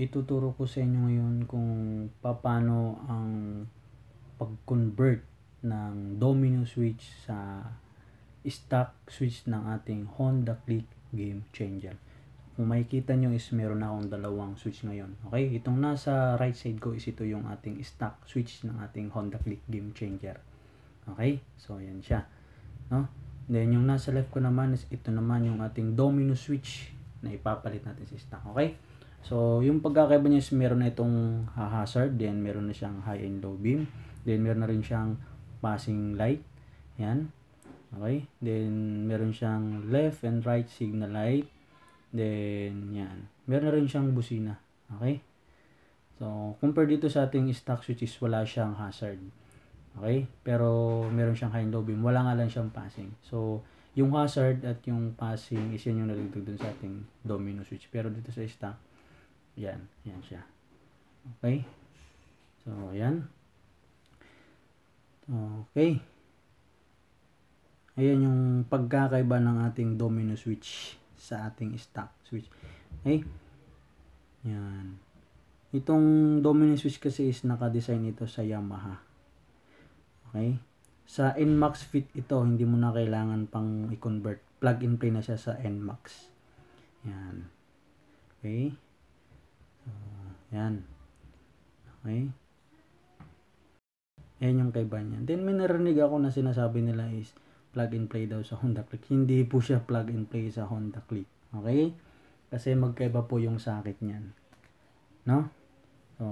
ituturo ko sa inyo ngayon kung paano ang pag-convert ng domino switch sa stock switch ng ating Honda Click Game Changer. Kung makikita nyo is meron na akong dalawang switch ngayon. Okay, itong nasa right side ko is ito yung ating stock switch ng ating Honda Click Game Changer. Okay, so yan siya, no? Then yung nasa left ko naman is ito naman yung ating domino switch na ipapalit natin sa stock. Okay, so yung pagkakaiba niya is meron na itong hazard, then meron na siyang high and low beam, then meron na rin siyang passing light. Yan. Okay, then meron siyang left and right signal light. Then yan, meron na rin siyang busina. Okay, so compare dito sa ating stock switch is wala siyang hazard. Okay, pero meron siyang high and low beam, wala nga lang siyang passing. So yung hazard at yung passing is yan yung nalagdag dun sa ating domino switch. Pero dito sa stock, yan siya. Okay, so yan. Okay, ayan yung pagkakaiba ng ating domino switch sa ating stock switch. Okay, yan. Itong domino switch kasi is naka-design ito sa Yamaha. Okay, sa NMAX fit ito, hindi mo na kailangan pang i-convert, plug and play na siya sa NMAX. Yan. Okay, so yan. Okay, ayan yung kaiba niya. Then may narinig ako na sinasabi nila is plug and play daw sa Honda Click. Hindi po siya plug and play sa Honda Click. Okay, kasi magkaiba po yung sakit niyan, no? So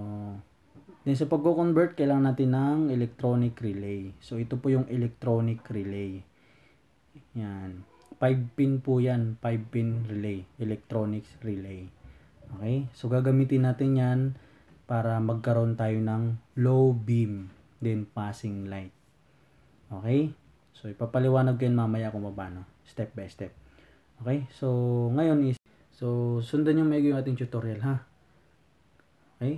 then sa pagko-convert, kailangan natin ng electronic relay. So ito po yung electronic relay. Yan. 5 pin po yan. 5 pin relay. Electronics relay. Okay, so gagamitin natin yan para magkaroon tayo ng low beam, then passing light. Okay, so ipapaliwanag ko yun mamaya kung paano, step by step. Okay, so ngayon is, so sundan yung maigi yung ating tutorial, ha. Okay,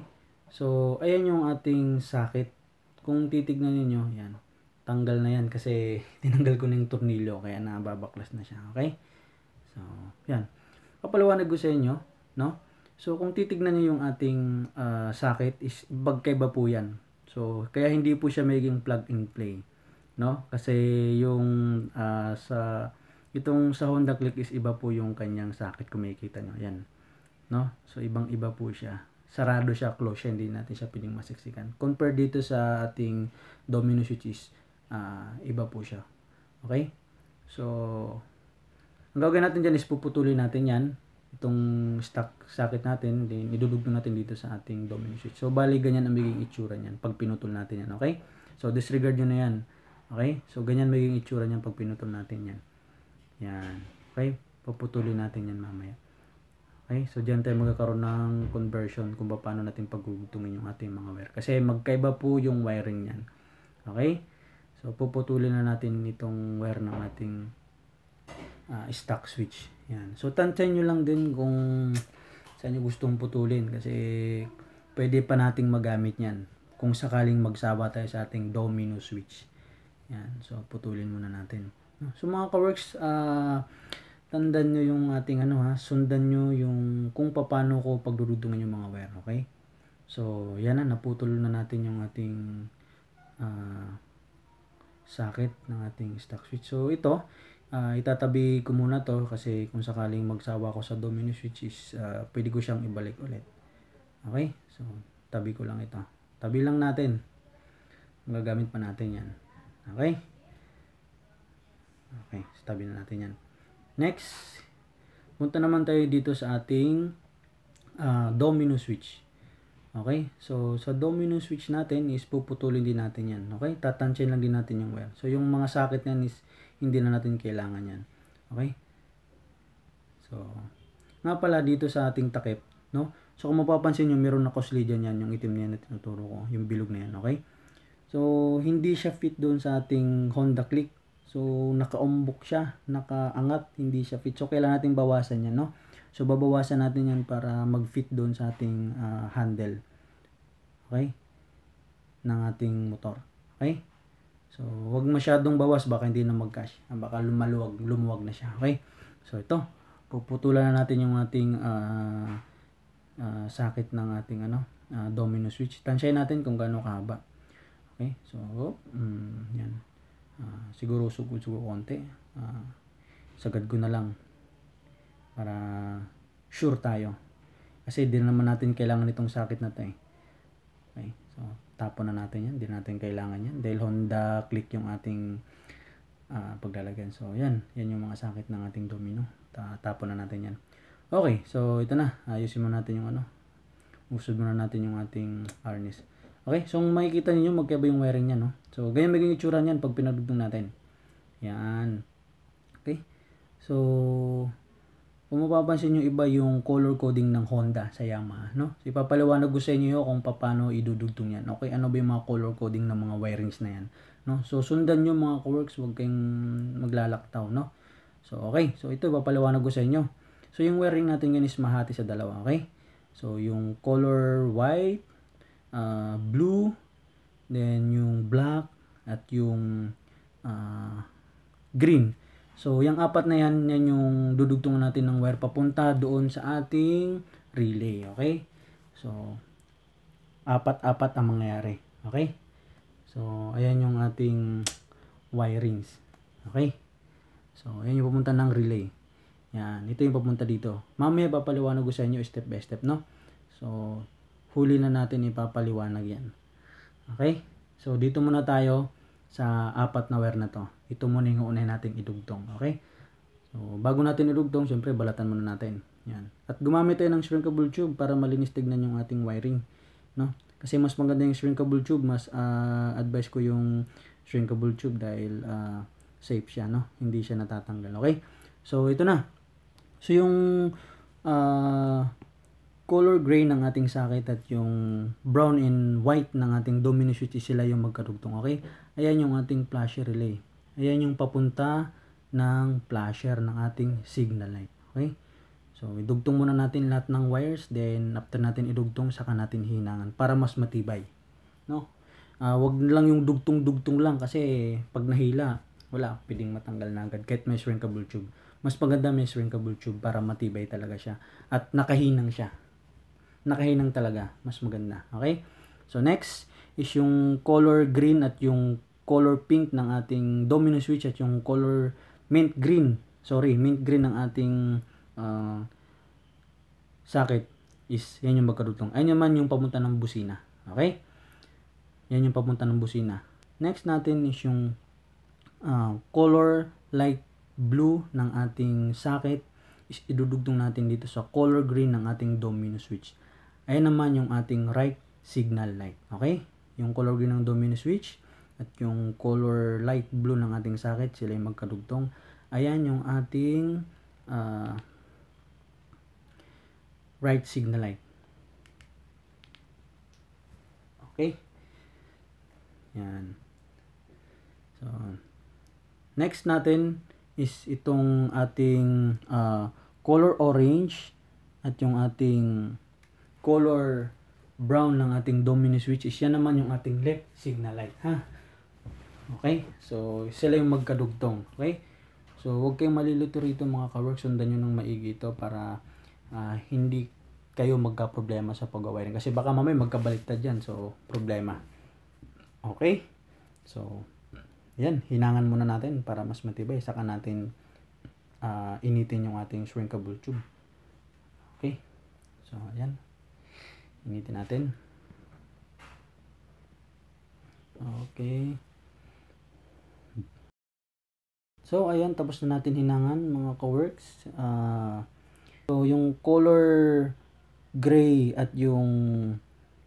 so ayan yung ating socket. Kung titignan niyo, yan, tanggal na yan kasi tinanggal ko na yung tornilyo, kaya nababaklas na siya. Okay, so yan, papaliwanag ko sa inyo, no? So kung titignan niyo yung ating socket is magkaiba po yan. So kaya hindi po siya magiging plug and play, no? Kasi yung sa itong sa Honda Click is iba po yung kanyang socket, kung makikita nyo, yan, no? So ibang iba po siya, sarado siya, close siya, hindi natin siya pwedeng masiksikan. Compare dito sa ating domino switch is iba po siya. Okay, so ang gagawin natin dyan is puputulin natin yan, itong stock socket natin, then idudugtong natin dito sa ating domino switch. So bali ganyan ang magiging itsura niyan pag pinutol natin yan. Okay, so disregard nyo na yan. Okay, so ganyan magiging itsura niyan pag pinutol natin yan. Yan. Okay, puputulin natin yan mamaya. Okay, so diyan tayo magkakaroon ng conversion kung paano natin pagugtungin yung ating mga wire, kasi magkaiba po yung wiring niyan. Okay, so puputulin na natin itong wire ng ating stock switch. Yan. So tantayin nyo lang din kung saan nyo gustong putulin, kasi pwede pa nating magamit yan kung sakaling magsawa tayo sa ating domino switch. Yan. So putulin muna natin. So mga ka-works, tandaan nyo yung ating sundan nyo yung kung paano ko pagdudugtungin yung mga wire. Okay, so yan na, naputol na natin yung ating socket ng ating stock switch. So ito, itatabi ko muna to, kasi kung sakaling magsawa ko sa domino switch is pwede ko siyang ibalik ulit. Okay, so tabi ko lang ito, tabi lang natin, magagamit pa natin yan. Okay, okay, so tabi na natin yan. Next, punta naman tayo dito sa ating domino switch. Okay, so sa domino switch natin is puputulin din natin yan. Okay, tatansyahin lang din natin yung wire. So yung mga socket niyan is hindi na natin kailangan yan. Okay, so nga pala dito sa ating takip, no? So kung mapapansin nyo, meron na kusli dyan yan, yung itim na yan na tinuturo ko, yung bilog na yan. Okay, so hindi siya fit doon sa ating Honda Click. So nakaumbok siya, nakaangat, hindi siya fit. So kailangan natin bawasan yan, no? So babawasan natin yan para mag-fit doon sa ating handle, okay, ng ating motor. Okay, so wag masyadong bawas, baka hindi na mag-cash, baka lumuwag na siya. Okay, so ito, puputulan na natin yung ating socket ng ating domino switch. Tansyahin natin kung gaano kahaba. Okay, so yan. Siguro sugod-sugod konti. Sagad ko na lang para sure tayo. Kasi di naman natin kailangan itong socket na to eh. Okay, so tapon na natin yan. Di natin kailangan yan dahil Honda click yung ating paglalagyan. So yan yung mga socket ng ating domino. Tapon na natin yan. Okay, so ito na. Ayusin muna natin yung usod muna natin yung ating harness. Okay, so makikita niyo magkaiba yung wiring niya, no? So ganyan magiging itsura niyan pag pinadugtong natin. Yan. Okay. So kung mapapansin niyo iba yung color coding ng Honda sa Yamaha, no? So ipapaliwanag ko sa inyo kung paano idudugtong yan. Okay, ano ba yung mga color coding ng mga wirings na yan, no? So sundan niyo mga ka-works, huwag kayong maglalaktaw, no? So okay, so ito ipapaliwanag ko sa inyo. So yung wiring natin yan is mahati sa dalawa, okay? So yung color white, blue, then yung black at yung green. So yung apat na yan yung dudugtungan natin ng wire papunta doon sa ating relay, okay? So apat-apat ang mangyayari, okay? So ayan yung ating wirings, okay? So ayan yung papunta ng relay. Yan, ito yung papunta dito. Mamaya papaliwanag ko sa inyo step by step, no? So huli na natin ipapaliwanag yan. Okay? So dito muna tayo sa apat na wire na to. Ito muna yung unahin natin idugtong. Okay? So bago natin idugtong, syempre balatan muna natin. Yan. At gumamit tayo ng shrinkable tube para malinis tignan yung ating wiring, no? Kasi mas maganda yung shrinkable tube, mas advice ko yung shrinkable tube dahil safe siya, no? Hindi siya natatanggal. Okay? So ito na. So yung color gray ng ating socket at yung brown and white ng ating domino switch, sila yung magkadugtong, okay? Ayan yung ating flasher relay. Ayan yung papunta ng flasher ng ating signal light, okay? So idugtong muna natin lahat ng wires, then after natin idugtong saka natin hinangan para mas matibay, no? Wag lang yung dugtong-dugtong lang kasi pag nahila, wala pwedeng matanggal na agad kahit may shrinkable tube. Mas maganda may shrinkable tube para matibay talaga siya at nakahinang siya. Nakahinang talaga, mas maganda. Okay? So next is yung color green at yung color pink ng ating domino switch at yung color mint green ng ating socket is yan yung magkadugtong. Ayun naman yung papunta ng busina. Okay? Yan yung papunta ng busina. Next natin is yung color light blue ng ating socket is idudugtong natin dito sa color green ng ating domino switch. Ayan naman yung ating right signal light. Okay? Yung color green ng domino switch at yung color light blue ng ating socket, sila yung magkadugtong. Ayan yung ating right signal light. Okay? Yan. So, next natin is itong ating color orange at yung ating color brown ng ating domino switch is yan naman yung ating left signal light, ha? Okay? So sila yung magkadugtong, okay? So huwag kayong malilito rito mga ka-work, sundan nyo ng maigi ito para hindi kayo magka-problema sa pag-wiring kasi baka mamaya magkabaliktad yan, so problema. Okay? So yan, hinangan muna natin para mas matibay, saka natin initin yung ating shrinkable tube. Okay? So ayan, initin natin. Okay. So ayan, tapos na natin hinangan mga ka-works. So yung color gray at yung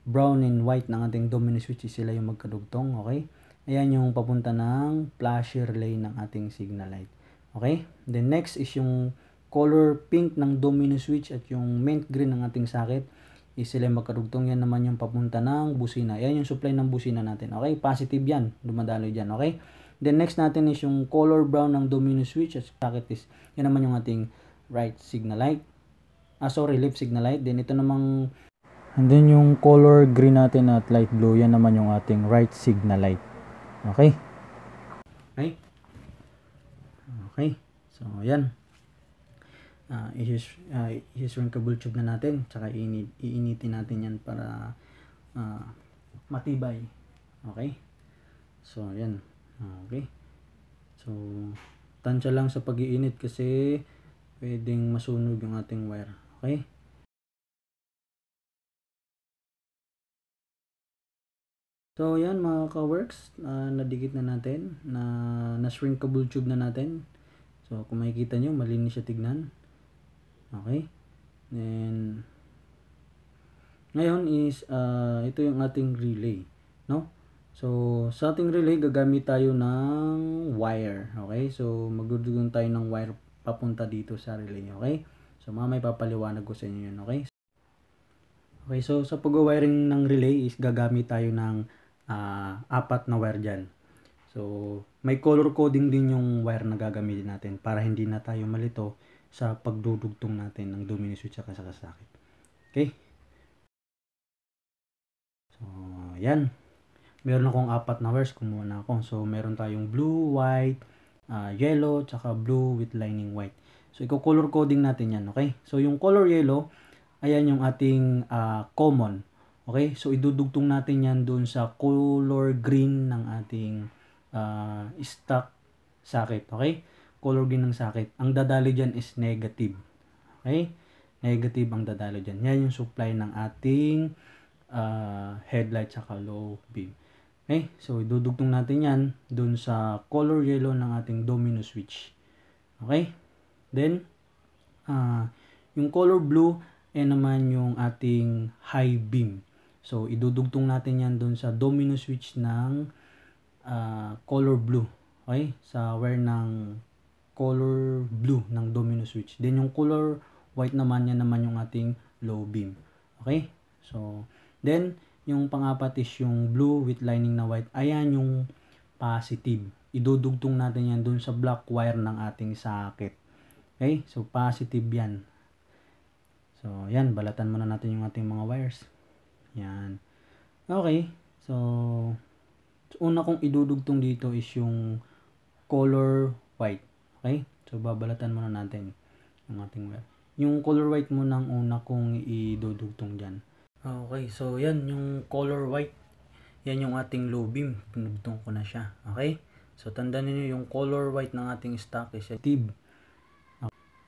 brown and white ng ating domino switch, sila yung magkadugtong, okay? Ayan yung papunta ng flasher relay ng ating signal light. Okay? Then next is yung color pink ng domino switch at yung mint green ng ating socket. Is sila magkadugtong, yan naman yung papunta ng busina. Ayan yung supply ng busina natin. Okay? Positive yan. Dumadaloy dyan. Okay? Then next natin is yung color brown ng domino switch at socket is yan naman yung ating right signal light. Left signal light. Then ito namang and then yung color green natin at light blue, yan naman yung ating right signal light. Okay? Okay? Okay. So, yan. i-shrinkable tube na natin, tsaka iinitin natin yan para matibay. Okay? So, yan. Okay. So, tansya lang sa pag-iinit kasi pwedeng masunog yung ating wire. Okay? So, yan mga ka-works, nadikit na natin, na shrinkable tube na natin. So, kung makikita nyo, malinis siya tignan. Okay? Then, ngayon is, ito yung ating relay. No? So, sa ating relay, gagamit tayo ng wire. Okay? So, magdudugtong tayo ng wire papunta dito sa relay. Okay? So, mamaya papaliwanag ko sa inyo yun. Okay? Okay, so sa pag-wiring ng relay is gagamit tayo ng 4 na wire dyan. So, may color coding din yung wire na gagamitin natin para hindi na tayo malito sa pagdudugtong natin ng domino switch at sakit. Okay? So, yan. Meron akong 4 na wires, kumuha na ako. So, meron tayong blue, white, yellow, tsaka blue with lining white. So, i-color coding natin yan, okay? So, yung color yellow, ayan yung ating common. Okay? So, idudugtong natin yan doon sa color green ng ating stock socket. Okay? Color green ng socket. Ang dadali dyan is negative. Okay? Negative ang dadali dyan. Yan yung supply ng ating headlight saka low beam. Okay? So, idudugtong natin yan doon sa color yellow ng ating domino switch. Okay? Then, yung color blue, naman yung ating high beam. So, idudugtong natin yan doon sa domino switch ng color blue. Okay? Sa wire ng color blue ng domino switch. Then, yung color white naman, yan naman yung ating low beam. Okay? So, then, yung pang-apat is yung blue with lining na white. Ayan yung positive. Idudugtong natin yan doon sa black wire ng ating socket. Okay? So, positive yan. So, yan. Balatan muna natin yung ating mga wires. Yan. Okay. So, una kong idudugtong dito is yung color white. Okay? So, babalatan muna natin yung ating wire. Yung color white muna ang una kong idudugtong dyan. Okay. So, yan. Yung color white. Yan yung ating low beam. Pinugtong ko na siya. Okay? So, tandaan niyo yung color white ng ating stock is positive.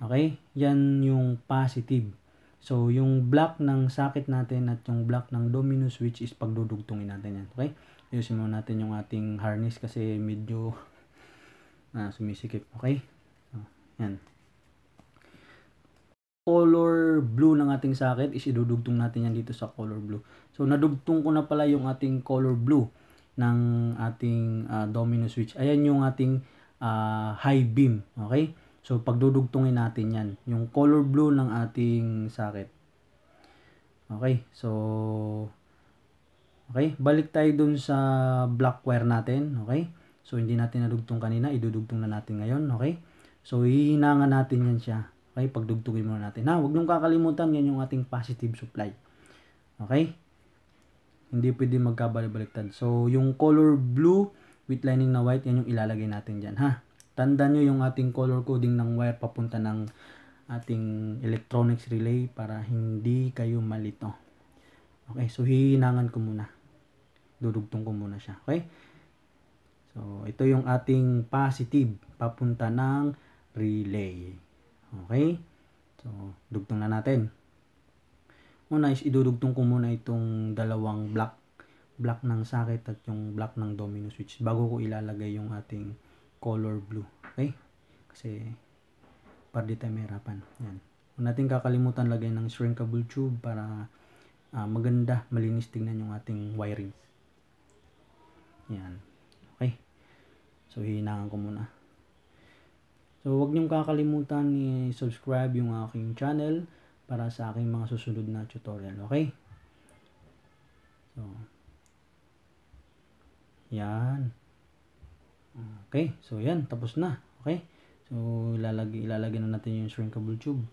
Okay? Yan yung positive. So, yung black ng socket natin at yung black ng domino switch is pagdudugtungin natin yan. Okay? Ayusin muna natin yung ating harness kasi medyo sumisikip. Okay? So, yan. Color blue ng ating socket is idudugtong natin yan dito sa color blue. So, nadugtong ko na pala yung ating color blue ng ating domino switch. Ayan yung ating high beam. Okay? So, pagdudugtungin natin yan. Yung color blue ng ating socket. Okay. So, okay. Balik tayo dun sa black wire natin. Okay. So, hindi natin nadugtong kanina. Idudugtong na natin ngayon. Okay. So, hihinangan natin yan siya. Okay. Pagdugtungin muna natin. Huwag niyong kakalimutan. Yan yung ating positive supply. Okay. Hindi pwede magkabaliktad. So, yung color blue with lining na white, yan yung ilalagay natin dyan. Tandaan nyo yung ating color coding ng wire papunta ng ating electronics relay para hindi kayo malito. Okay, so hihinangan ko muna. Dudugtong ko muna siya. Okay? So, ito yung ating positive papunta ng relay. Okay? So, dugtong na natin. Una is idudugtong ko muna itong dalawang black ng socket at yung black ng domino switch bago ko ilalagay yung ating color blue. Okay? Kasi para di tayo mahirapan. Yan. Huwag natin kakalimutan lagay ng shrinkable tube para maganda, malinis tingnan yung ating wiring. Yan. Okay? So, hihinangan ko muna. So, huwag niyong kakalimutan i-subscribe yung aking channel para sa aking mga susunod na tutorial. Okay? So, yan. Okay, so yan, tapos na. Okay? So, ilalagay na natin yung shrinkable tube.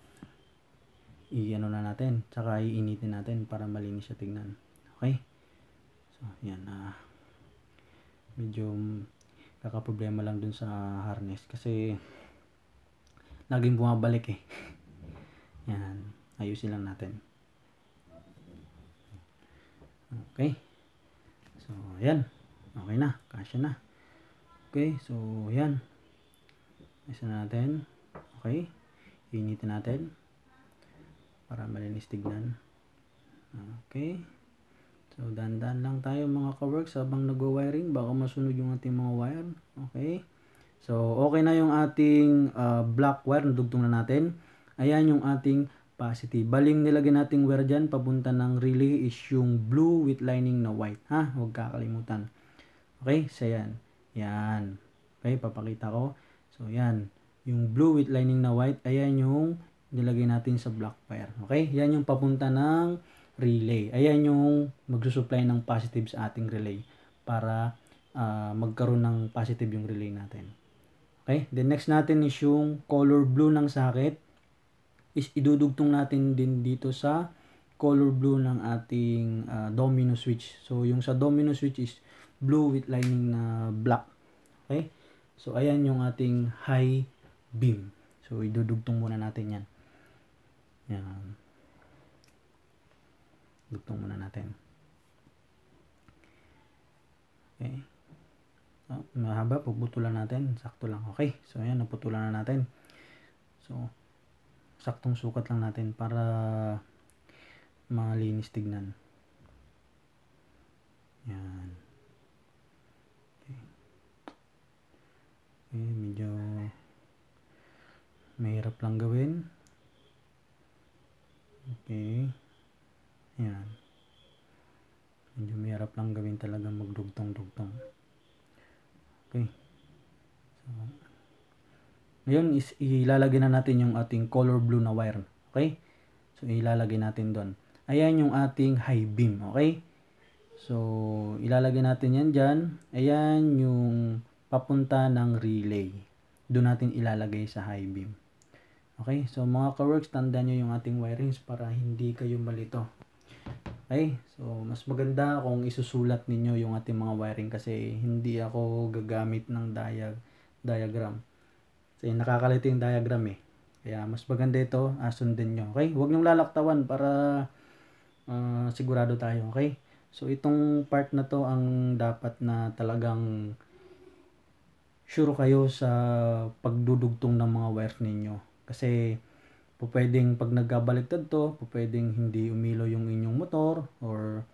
I-ano na natin, tsaka iinitin natin para malinis siya tignan. Okay? So, yan. Medyo kakaproblema lang dun sa harness kasi laging bumabalik eh. Yan. Ayusin lang natin. Okay. So, yan. Okay na. Kasya na. Okay. So, yan. Ayusin natin. Okay. Initin natin. Para malinis tignan. Okay. So, dandan lang tayo mga ka-works habang nag-wiring. Baka masunog yung ating mga wire. Okay. So, okay na yung ating black wire. Nadugtong na natin. Ayan yung ating positive. Baling nilagay nating wire dyan. Papunta ng relay is yung blue with lining na white. Ha? Huwag kakalimutan. Okay? So, yan. Yan. Okay? Papakita ko. So, yan. Yung blue with lining na white. Ayan yung nilagay natin sa black wire. Okay? Yan yung papunta ng relay. Ayan yung magsusupply ng positive sa ating relay para magkaroon ng positive yung relay natin. Okay? The next natin is yung color blue ng socket. Is idudugtong natin din dito sa color blue ng ating domino switch. So, yung sa domino switch is blue with lining na black. Okay? So, ayan yung ating high beam. So, idudugtong muna natin yan. Yan. Dugtong muna natin. Okay. So, mahaba, puputulan natin. Sakto lang. Okay. So, ayan, naputulan na natin. So, saktong sukat lang natin para malinis tignan. Yan. Okay. Okay, medyo mahirap lang gawin. Okay. Yan. Medyo mahirap lang gawin talaga magdugtong-dugtong. Okay. So, ngayon is ilalagay na natin yung ating color blue na wire. Okay? So, ilalagay natin doon. Ayan yung ating high beam. Okay? So, ilalagay natin yan dyan. Ayan yung papunta ng relay. Doon natin ilalagay sa high beam. Okay? So, mga ka-works, tandaan nyo yung ating wirings para hindi kayo malito. Okay? So, mas maganda kung isusulat ninyo yung ating mga wiring kasi hindi ako gagamit ng diagram. Kasi nakakalito yung diagram eh. Kaya mas maganda ito, sundin nyo. Okay? Huwag nyong lalaktawan para sigurado tayo. Okay? So, itong part na to ang dapat na talagang sure kayo sa pagdudugtong ng mga wire ninyo. Kasi, pwedeng pag nagkabaliktad to, pwedeng hindi umilaw yung inyong motor or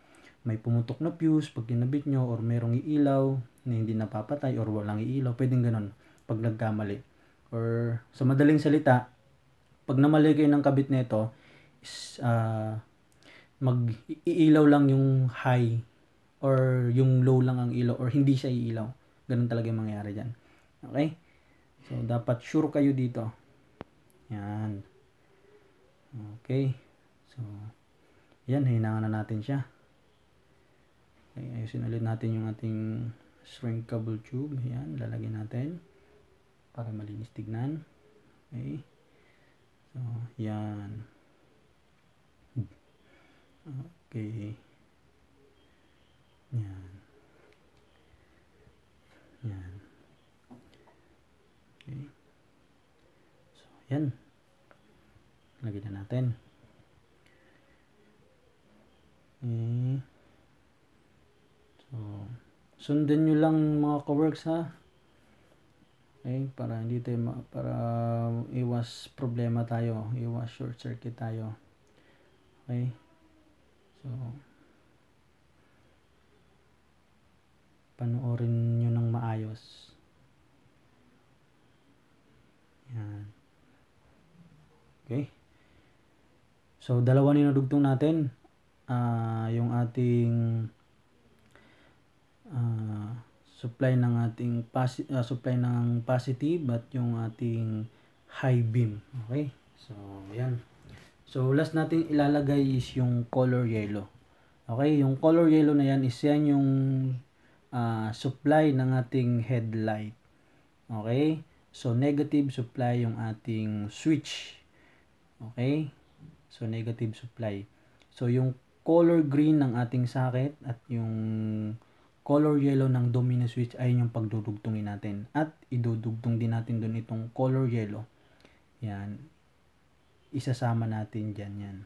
may pumutok na fuse pag kinabit nyo or merong iilaw na hindi napapatay or walang iilaw. Pwedeng ganun pag nagkamali. Or sa madaling salita, pag namali kayo ng kabit nito, is mag-iilaw lang yung high or yung low lang ang ilaw or hindi siya iilaw. Ganun talaga yung mangyayari dyan. Okay? So, dapat sure kayo dito. Yan. Okay. So, yan. Hinangan na natin siya. Okay, ayusin ulit natin yung ating shrinkable tube. Yan. Lalagyan natin para malinis tignan. Okay. So, yan. Okay. Yan. Yan. Okay. So, yan. Lagyan na natin. Okay. So, sundan nyo lang mga ka-works ha. Okay, para hindi tayo para iwas problema tayo, iwas short circuit tayo. Okay? So, panoorin nyo ng maayos. Yan. Okay? So, dalawa ninadugtong natin. Yung ating supply ng ating supply ng positive at yung ating high beam. Okay? So, yan. So, last natin ilalagay is yung color yellow. Okay? Yung color yellow na yan is yan yung supply ng ating headlight. Okay? So, negative supply yung ating switch. Okay? So, negative supply. So, yung color green ng ating socket at yung color yellow ng domino switch ay yung pagdudugtungin natin. At idudugtong din natin doon itong color yellow. Yan. isasama natin dyan yan.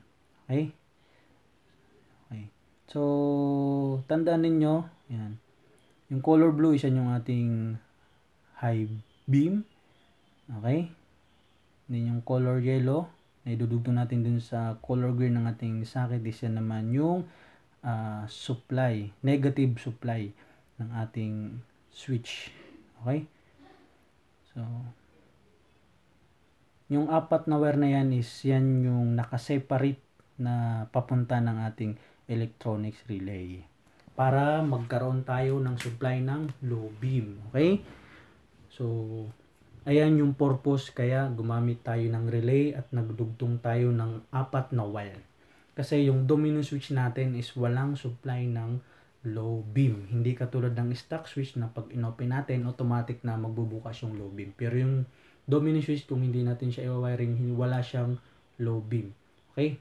Okay? Okay. So, tandaan ninyo, yan. Yung color blue, isa yung ating high beam. Okay? Then yung color yellow, na idudugtong natin dun sa color green ng ating socket, isa naman yung supply, negative supply ng ating switch. Okay? So, yung apat na wire na yan is yan yung nakaseparate na papunta ng ating electronics relay para magkaroon tayo ng supply ng low beam. Okay? So, ayan yung purpose kaya gumamit tayo ng relay at nagdugtong tayo ng apat na wire. Kasi yung domino switch natin is walang supply ng low beam. Hindi katulad ng stock switch na pag inopen natin, automatic na magbubukas yung low beam. Pero yung domino switch, kung hindi natin siya i-wiring, wala siyang low beam. Okay?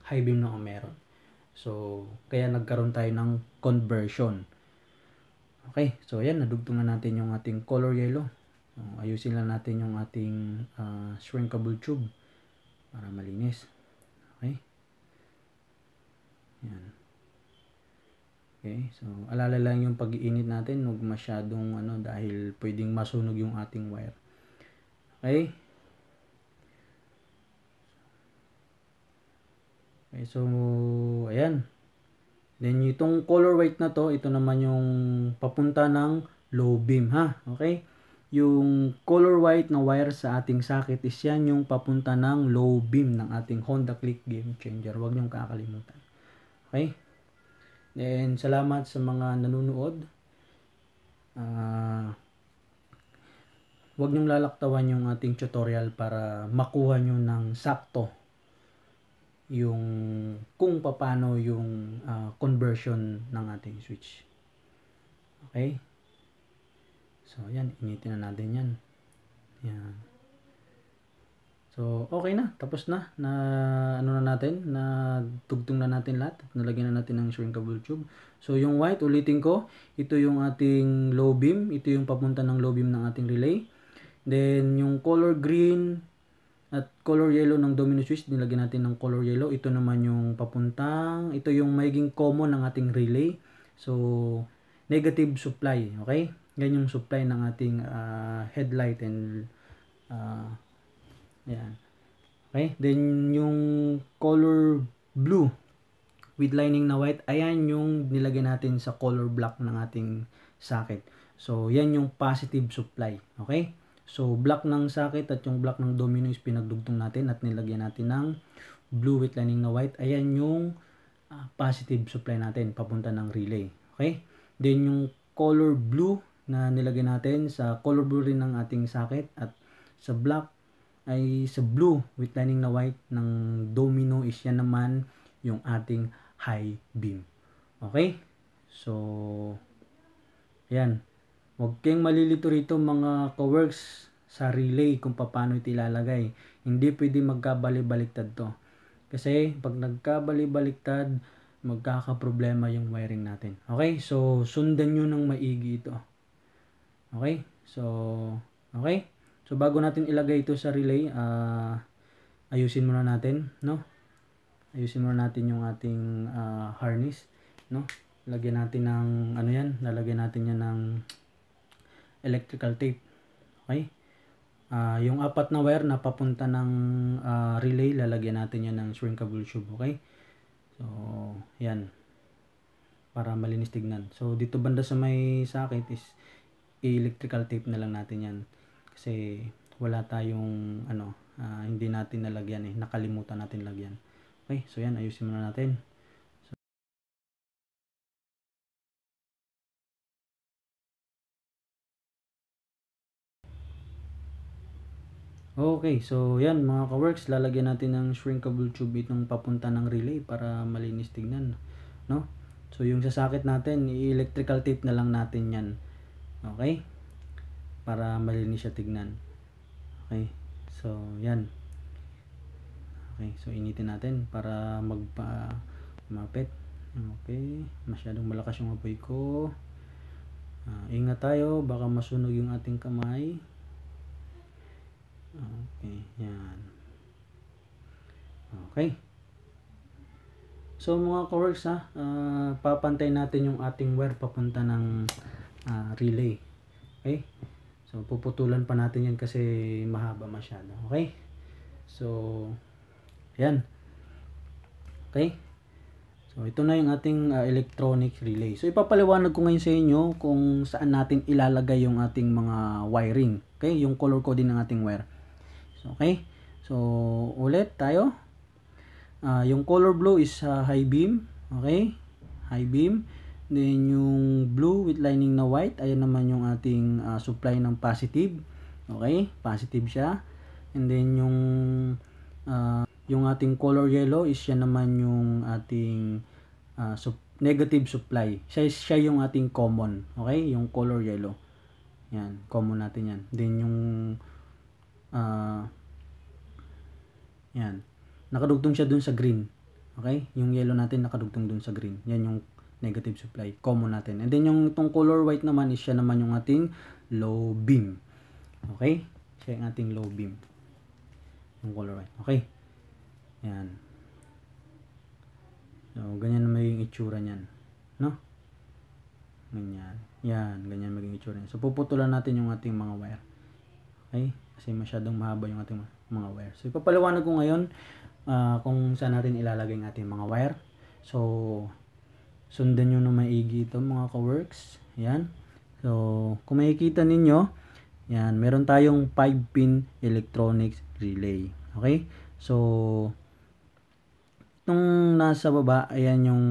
High beam na ang meron. So, kaya nagkaroon tayo ng conversion. Okay, so ayan, nadugtong na natin yung ating color yellow. Ayusin lang natin yung ating shrinkable tube para malinis. Okay. Yan. Okay, so alala lang yung pag-iinit natin, huwag masyadong dahil pwedeng masunog yung ating wire. Okay. Okay, so ayan. Then itong color white na to, ito naman yung papunta ng low beam, ha. Okay? Yung color white na wire sa ating socket is yan yung papunta ng low beam ng ating Honda Click Game Changer. Huwag niyong kakalimutan. Okay? Then salamat sa mga nanonood. Huwag niyong lalaktawan yung ating tutorial para makuha niyo ng sakto yung kung paano yung conversion ng ating switch. Okay? So, yan. Initin na natin yan. Yan. So, okay na. Tapos na. Na natin. Na tugtong na natin lahat. Nalagyan na natin ng shrinkable tube. So, yung white, ulitin ko. Ito yung ating low beam. Ito yung papunta ng low beam ng ating relay. Then, yung color green at color yellow ng domino switch, nilagyan natin ng color yellow. Ito naman yung papuntang, ito yung magiging common ng ating relay. So, negative supply, okay? Yan yung supply ng ating headlight and yan. Okay? Then, yung color blue with lining na white, ayan yung nilagyan natin sa color block ng ating socket. So, yan yung positive supply, okay? So, black ng socket at yung black ng domino is pinagdugtong natin at nilagyan natin ng blue with lining na white. Ayan yung positive supply natin papunta ng relay. Okay? Then, yung color blue na nilagyan natin sa color blue rin ng ating socket at sa black ay sa blue with lining na white ng domino is yan naman yung ating high beam. Okay? So, ayan. Huwag kayong malilito rito mga ka-works sa relay kung paano ito ilalagay. Hindi pwede magkabali-baliktad to. Kasi pag nagkabali-baliktad, magkakaproblema yung wiring natin. Okay? So, sundan nyo ng maigi ito. Okay? So, okay? So, bago natin ilagay ito sa relay, ayusin muna natin, no? Ayusin muna natin yung ating harness, no? Lagyan natin ng, lalagyan natin yan ng electrical tape. Okay? Yung apat na wire na papunta ng relay, lalagyan natin yan ng shrinkable tube. Okay? So, yan. Para malinis tignan. So, dito banda sa may socket is electrical tape na lang natin yan. Kasi wala tayong hindi natin nalagyan eh. Nakalimutan natin lagyan. Okay? So, yan. Ayusin muna natin. Okay, so yan mga ka-works, lalagyan natin ng shrinkable tube itong papunta ng relay para malinis tignan, no? So yung sasakit natin, i-electrical tape na lang natin yan. Okay? Para malinis siya tignan. Okay? So yan. Okay, so initin natin para mapit. Okay, masyadong malakas yung apoy ko. Ingat tayo, baka masunog yung ating kamay. Okay, yan. Okay. So mga ka-works papantay natin yung ating wire papunta ng relay. Okay? So puputulan pa natin yan kasi mahaba masyado. Okay? So yan. Okay? So ito na yung ating electronic relay. So ipapaliwanag ko ngayon sa inyo kung saan natin ilalagay yung ating mga wiring. Okay? Yung color coding ng ating wire. So, okay? So ulit tayo. Yung color blue is high beam. Okay? High beam. Then yung blue with lining na white, ayan naman yung ating supply ng positive. Okay? Positive siya. And then yung ating color yellow is yan naman yung ating negative supply. Siya yung ating common. Okay? Yung color yellow. Yan, common natin yan. Then yung yan. Nakadugtong siya dun sa green. Okay? Yung yellow natin nakadugtong dun sa green. Yan yung negative supply. Common natin. And then yung itong color white naman is siya naman yung ating low beam. Okay? Siya yung ating low beam. Yung color white. Okay? Yan. So, ganyan na magiging itsura niyan. No? Ganyan. Yan. Ganyan magiging itsura niyan. So, puputulan natin yung ating mga wire. Okay? Kasi masyadong mahaba yung ating mga wire. So, ipapaliwanag ko ngayon kung saan natin ilalagay ang ating mga wire. So, sundan nyo na maigi ito mga ka-works. Yan. So, kung makikita ninyo, yan, meron tayong 5-pin electronics relay. Okay? So, itong nasa baba, ayan yung,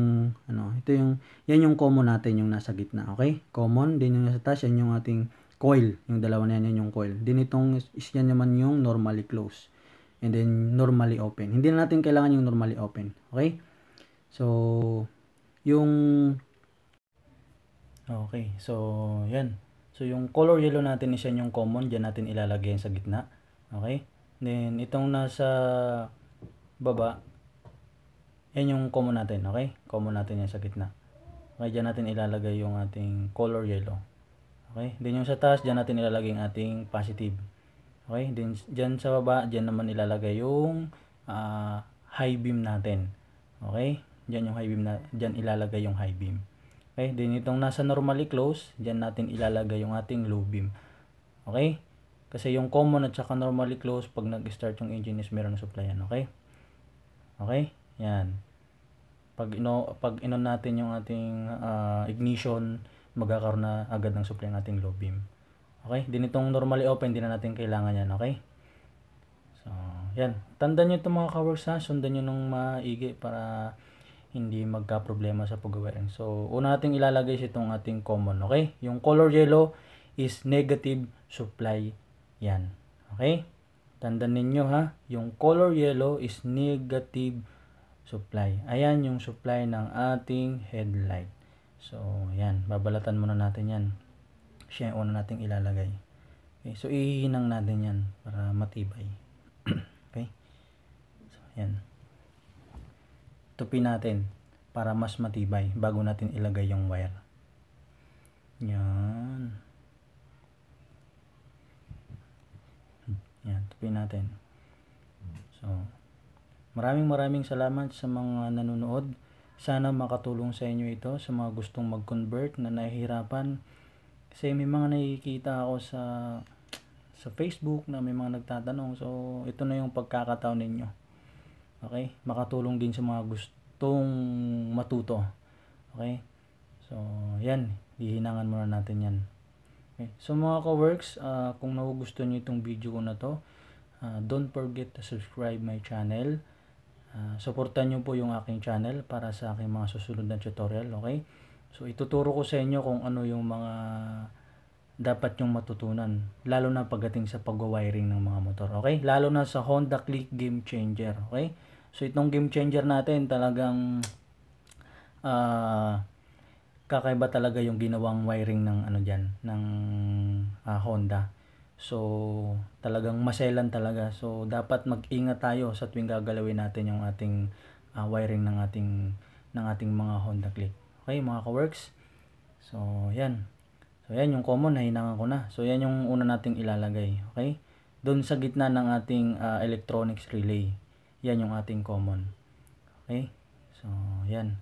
yan yung common natin, yung nasa gitna. Okay? Common. Din yung nasa taas, yan yung ating coil. Yung dalawa na yan yung coil. Din itong, yan naman yung normally close. And then, normally open. Hindi na natin kailangan yung normally open. Okay? So, okay. So, yan. So, yung color yellow natin is yan yung common. Diyan natin ilalagay sa gitna. Okay? Then, itong nasa baba, yan yung common natin. Okay? Common natin yan sa gitna. Okay? Diyan natin ilalagay yung ating color yellow. Okay? Then, yung sa taas, diyan natin ilalagay yung ating positive. Okay? Then, dyan sa baba, dyan naman ilalagay yung high beam natin. Okay? Dyan yung high beam dyan ilalagay yung high beam. Okay? Then, itong nasa normally close, dyan natin ilalagay yung ating low beam. Okay? Kasi yung common at saka normally close, pag nag-start yung engine is meron na supply yan. Okay? Okay? Yan. Pag inon natin yung ating ignition, magkakaroon na agad ng supply ng ating low beam. Okay? Din itong normally open, din na natin kailangan yan. Okay? So, yan. Tandaan nyo itong mga ka-works sundan nyo nung maigi para hindi magka-problema sa pag-wiring. So, una nating ilalagay itong ating common. Okay? Yung color yellow is negative supply. Yan. Okay? Tandaan ninyo ha. Yung color yellow is negative supply. Ayan yung supply ng ating headlight. So, yan. Babalatan muna natin yan. Siya yung una nating ilalagay. Okay, so ihinang natin yan para matibay. Okay? So, yan. Tupin natin para mas matibay bago natin ilagay yung wire. Yan. Yan, tupin natin. So, maraming salamat sa mga nanonood. Sana makatulong sa inyo ito, sa mga gustong mag-convert na nahihirapan. Kasi may mga nakikita ako sa Facebook na may mga nagtatanong. So, ito na yung pagkakataon ninyo. Okay? Makatulong din sa mga gustong matuto. Okay? So, yan. Hihinangan muna natin yan. Okay? So, mga ka-works, kung nagugustuhan nyo itong video ko na to, don't forget to subscribe my channel. Supportan nyo po yung aking channel para sa aking mga susunod na tutorial. Okay? So, ituturo ko sa inyo kung ano yung mga dapat yung matutunan. Lalo na pagdating sa pag-wiring ng mga motor. Okay? Lalo na sa Honda Click Game Changer. Okay? So, itong game changer natin talagang kakaiba talaga yung ginawang wiring ng ng Honda. So, talagang maselan talaga. So, dapat mag-ingat tayo sa tuwing gagalawin natin yung ating wiring ng ating mga Honda Click. Okay, mga ka-works. So, yan. So, yan yung common, nahinangan ko na. So, yan yung una nating ilalagay. Okay? Doon sa gitna ng ating electronics relay. yan yung ating common. Okay? So, yan.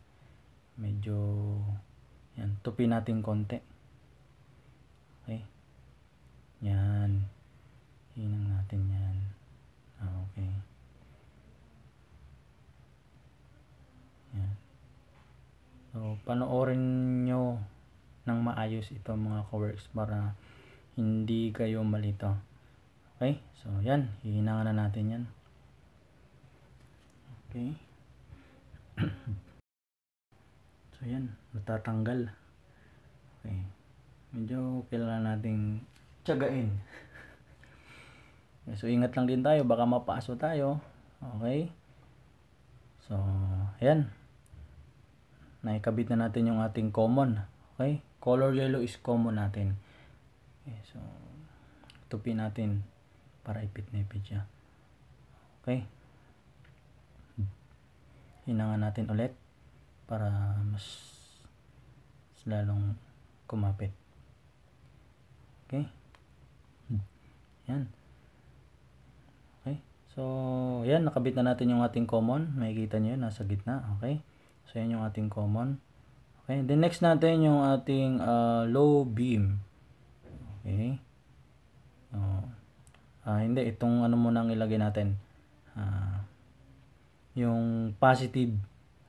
Medyo, yan. Tupi natin konti. Okay? Yan. Hinang natin yan. Okay. Yan. So, panoorin nyo ng maayos ito mga ka-works para hindi kayo malito. Okay? So, yan. Hihinangan na natin yan. Okay. So, yan. Natatanggal. Okay. Medyo kailangan nating tiyagain. Okay, so, ingat lang din tayo. Baka mapaaso tayo. Okay. So, yan. Naikabit na natin yung ating common. Okay. Color yellow is common natin. Okay. So, tupi natin para ipit na ipit siya. Okay. Hinangan natin ulit para mas lalong kumapit. Okay. Yan. Okay. So, yan. Nakabit na natin yung ating common. Makikita nyo yun. Nasa gitna. Okay. So, yan yung ating common. Okay. Then, next natin yung ating low beam. Okay. Hindi. Itong ano muna ang ilagay natin. Yung positive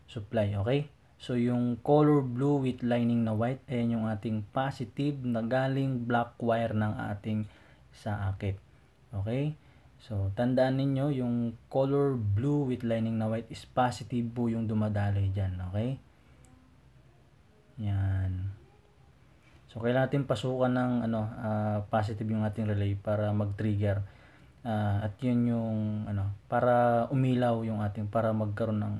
supply. Okay. So, yung color blue with lining na white, ayan yung ating positive na galing black wire ng ating socket. Okay. So, tandaan ninyo, yung color blue with lining na white is positive po yung dumadaloy dyan. Okay. Yan. So, kailangan natin pasukan ng positive yung ating relay para mag-trigger. At yun yung para umilaw yung ating, para magkaroon ng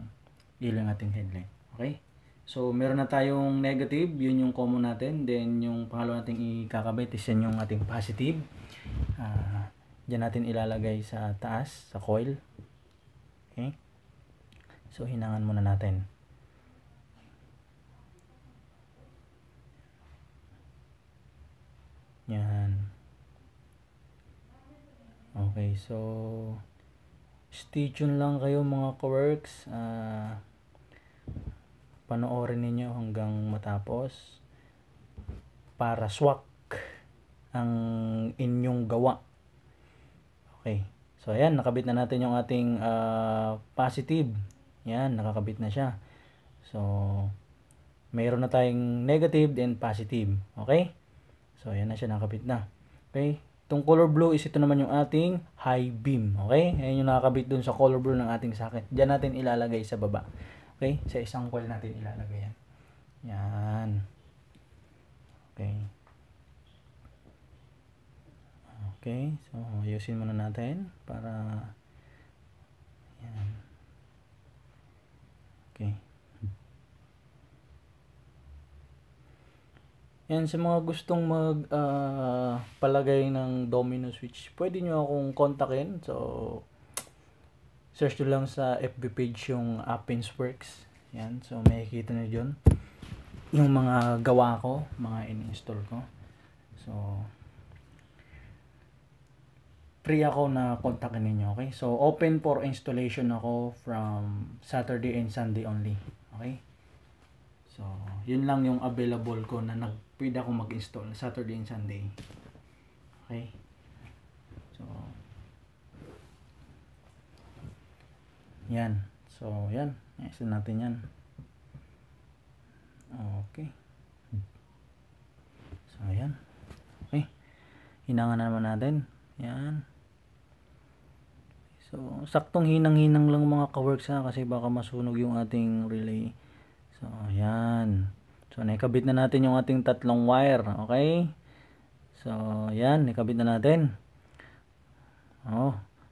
ilaw yung ating headlight. Okay? So, meron na tayong negative, yun yung common natin. Then, yung pangalawa nating ikakabit is yan yung ating positive. Diyan natin ilalagay sa taas, sa coil. Okay? So, hinangan muna natin. Yan. Okay, so stay tuned lang kayo mga ka-works. Panoorin ninyo hanggang matapos para swak ang inyong gawa. Okay, so ayan, nakabit na natin yung ating positive. Yan, nakakabit na siya. So, mayroon na tayong negative and positive. Okay, so ayan na siya, nakabit na. Okay. Itong color blue is ito naman yung ating high beam. Okay? Ayan yung nakakabit dun sa color blue ng ating socket. Diyan natin ilalagay sa baba. Okay? Sa isang coil natin ilalagay yan. Yan. Okay. Okay. So, ayusin muna natin para yan. Okay. Yan, sa mga gustong palagay ng domino switch, pwede nyo akong kontakin. So, search nyo lang sa FB page yung Appinsworks. Yan, so makikita nyo dyan yung mga gawa ko, mga in-install ko. So, free ako na kontakin ninyo, okay? So, open for installation ako from Saturday and Sunday only, okay? So, yun lang yung available ko na pwede ako mag-install Saturday and Sunday. Okay? So, yan. So, yan. Isa natin yan. Okay. So, yan. Okay. Hinangan naman natin. Yan. So, saktong hinang-hinang lang mga ka-works ha, kasi baka masunog yung ating relay. So, ayan. So, nakikabit na natin yung ating tatlong wire. Okay? So, ayan. Nakikabit na natin.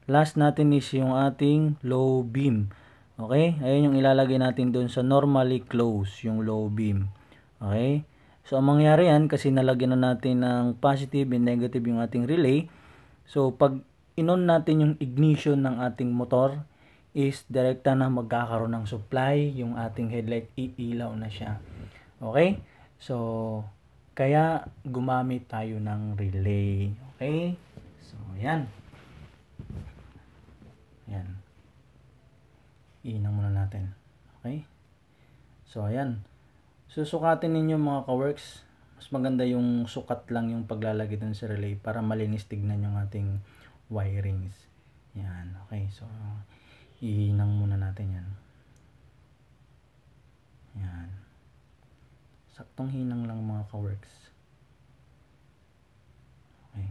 Last natin is yung ating low beam. Okay? Ayan yung ilalagay natin doon sa normally close, yung low beam. Okay? So, ang mangyari yan, kasi nalagyan na natin ng positive and negative yung ating relay. So, pag inon natin yung ignition ng ating motor, is direkta na magkakaroon ng supply, yung ating headlight iilaw na siya. Okay? So, kaya gumamit tayo ng relay. Okay? So, yan. Yan. Iinang muna natin. Okay? So, ayan. Susukatin ninyo mga ka-works. Mas maganda yung sukat lang yung paglalagay dun sa relay para malinis tignan yung ating wirings. Yan. Okay. So, iinang muna natin yan. Yan. Saktong hinang lang mga ka-works. Okay.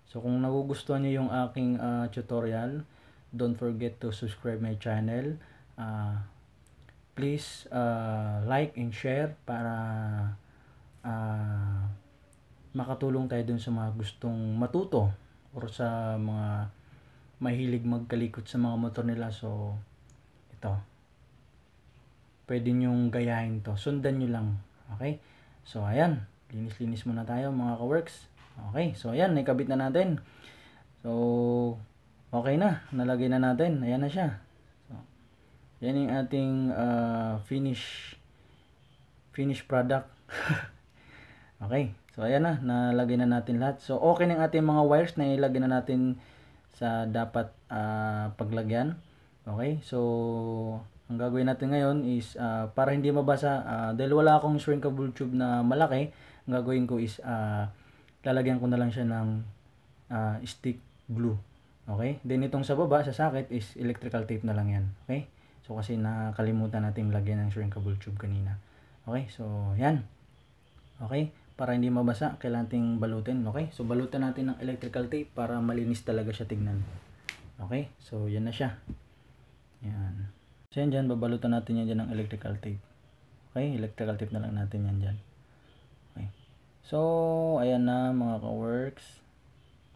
So, kung nagugustuhan nyo yung aking tutorial, don't forget to subscribe my channel. Please like and share para makatulong tayo dun sa mga gustong matuto or sa mga mahilig magkalikot sa mga motor nila. So, ito. Pwede nyong gayahin to. Sundan nyo lang. Okay? So, ayan. Linis-linis muna tayo mga ka-works. Okay. So, ayan. Naikabit na natin. So, okay na. Nalagay na natin. Ayan na siya. So, yan yung ating finished product. Okay. So, ayan na. Nalagay na natin lahat. So, okay ng ating mga wires na ilagay na natin sa dapat paglagyan. Okay. So, ang gagawin natin ngayon is para hindi mabasa, dahil wala akong shrinkable tube na malaki, ang gagawin ko is lalagyan ko na lang siya ng stick glue. Okay? Then itong sa baba, sa socket is electrical tape na lang yan. Okay? So kasi nakalimutan natin lagyan ng shrinkable tube kanina. Okay? So yan. Okay? Para hindi mabasa, kailangan nating balutin. Okay? So balutan natin ng electrical tape para malinis talaga siya tignan. Okay? So yan na siya. Yan. So yan dyan, babalutan natin yan dyan ng electrical tape. Okay? Electrical tape na lang natin yan dyan. Okay. So, ayan na mga ka-works.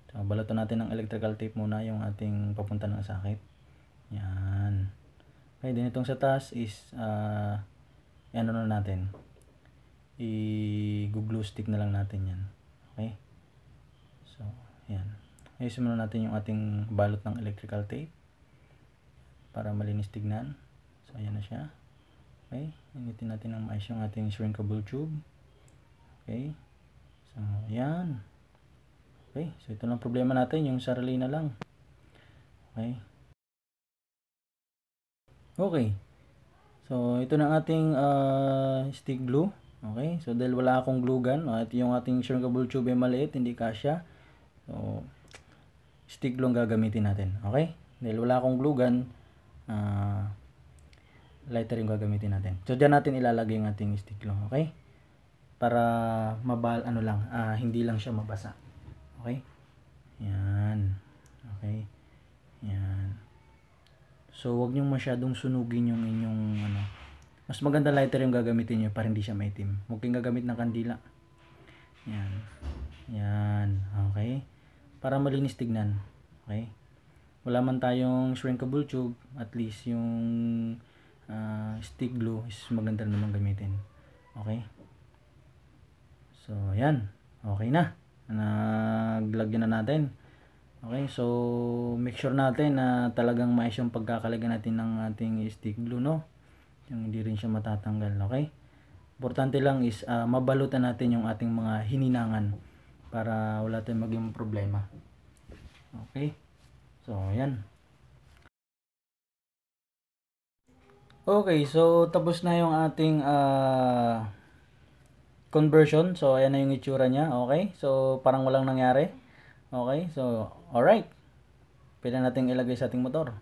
So, balutan natin ng electrical tape muna yung ating papunta ng socket. Yan. Okay, din itong sa taas is ano na natin. I-glue stick na lang natin yan. Okay? So, yan. Ayusin muna natin yung ating balot ng electrical tape para malinis tignan. So, ayan na siya. Okay. Initin natin ng maayos yung ating shrinkable tube. Okay. So, ayan. Okay. So, ito lang problema natin. Yung sarili na lang. Okay. Okay. So, ito na ating stick glue. Okay. So, dahil wala akong glue gun, at yung ating shrinkable tube ay maliit, hindi kasya. So, stick glue ang gagamitin natin. Okay. Dahil wala akong glue gun, lighter yung gagamitin natin. So, dyan natin ilalagay yung ating stick glue. Okay? Para hindi lang siya mabasa. Okay? Yan. Okay? Yan. So, wag nyo masyadong sunugin yung inyong mas maganda lighter yung gagamitin nyo para hindi siya maitim. Huwag kayong gagamit ng kandila. Yan. Yan. Okay? Para malinis tignan. Okay? Wala man tayong shrinkable tube, at least yung stick glue is maganda naman gamitin. Okay? So, ayan. Okay na. Naglagyan na natin. Okay? So, make sure natin na talagang maayos yung pagkakalagyan natin ng ating stick glue, no? Yung hindi rin siya matatanggal. Okay? Importante lang is mabalutan natin yung ating mga hininangan para wala tayong maging problema. Okay? So, ayan. Okay, so tapos na yung ating conversion. So, ayan na yung itsura niya. Okay? So, parang walang nangyari. Okay? So, alright. Pwede natin ilagay sa ating motor.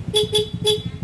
Beep, beep, beep.